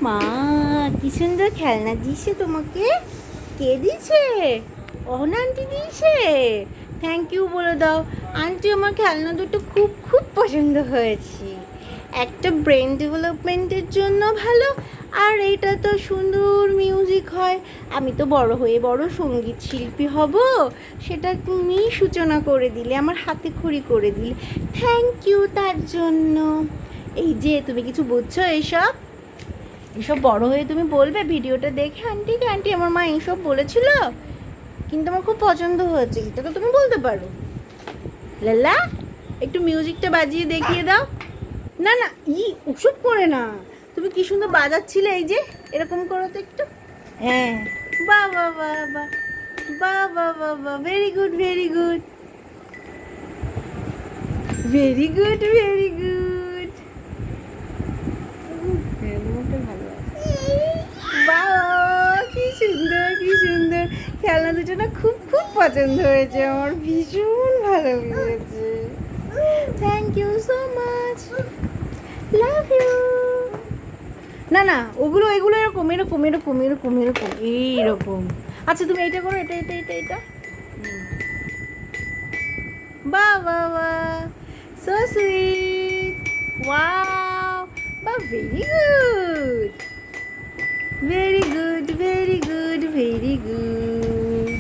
মা কি সুন্দর খেলনা দিছে তোমাকে। কে দিছে? অহনা আন্টি দিয়েছে। থ্যাংক ইউ বলে দাও। আন্টি আমার খেলনা দুটো খুব খুব পছন্দ হয়েছে। একটা ব্রেন ডেভেলপমেন্টের জন্য ভালো, আর এটা তো সুন্দর মিউজিক হয়। আমি তো বড় হয়ে বড় সঙ্গীত শিল্পী হব, সেটা তুমি সূচনা করে দিলে, আমার হাতে খড়ি করে দিলে। থ্যাংক ইউ তার জন্য। এই যে তুমি কিছু বুঝছো এসব? এসব বড় হয়ে তুমি বলবে ভিডিওটা দেখে আন্টিকে, আন্টি আমার মা এইসব বলেছিল কিন্তু আমার খুব পছন্দ হয়েছে, এটা তো তুমি বলতে পারো। লাল্লা একটু মিউজিকটা বাজিয়ে দেখিয়ে দাও। না না, ওসব করে না। তুমি কি সুন্দর বাজাচ্ছিলে, এই যে এরকম করো তো একটু। হ্যাঁ, বাহ বাহ বাহ বাহ, বাহ বাহ বাহ বাহ, very good very good, very good very good. ভালো আছে। বাহ কি সুন্দর কি সুন্দর। খেলনা দুটো না খুব খুব পছন্দ হয়েছে আমার, ভীষণ ভালো লেগেছে। Thank you so much, love you. না না, ওগুলো এগুলো এরকম এরকম এরকম এরকম এরকম এইরকম। আচ্ছা তুমি এটা করো, এটা এটা এটা এটা। বাহ বাহ বাহ, সো সুইট, ওয়াও, বাহ very good, very good very good very good,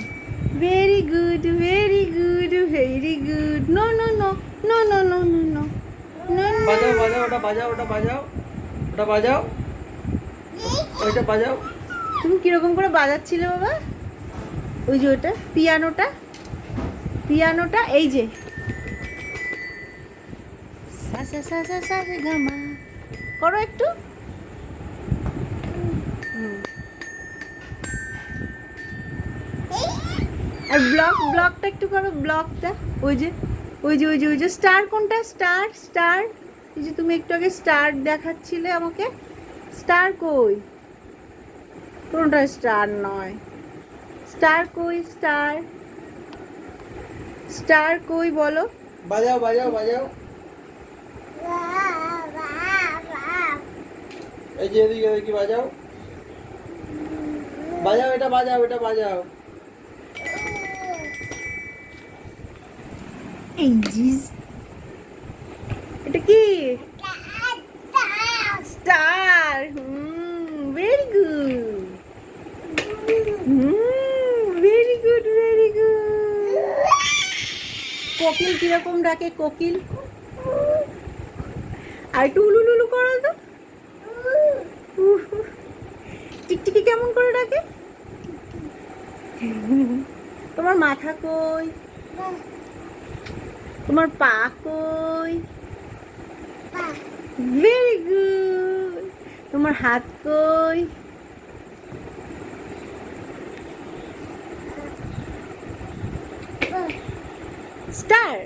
very good very good very good. No no no no no no no no no. বাজাও বাজাও, ওটা বাজাও, ওটা বাজাও, ওটা বাজাও, ওইটা বাজাও। তুমি কিরকম করে বাজাচ্ছিলে বাবা? ওই যে ওটা পিয়ানোটা, পিয়ানোটা এই যে সা সা সা সা সা রে গা মা করো একটু। আর ব্লকটা একটু করো, ব্লকটা। ওই যে ওই যে ওই যে ওই যে স্টার কোনটা? স্টার স্টার, এই যে তুমি একটু আগে স্টার দেখাচ্ছিলে আমাকে। স্টার কই? কোনটা স্টার নয়? স্টার কই? স্টার স্টার কই বলো? বাজাও বাজাও বাজাও। এই যে এদিকে এদিকে বাজাও, বাজাও, এটা বাজাও, এটা বাজাও। এই জিস, এটা কি? Star. Very good, very good very good. কোকিল কিরকম ডাকে? কোকিল আর একটু উলুলুলু করো তো। টিকটিকি কেমন করে ডাকে? তোমার মাথা কই? তোমার পা কই? Very good. তোমার হাত কই? স্টার।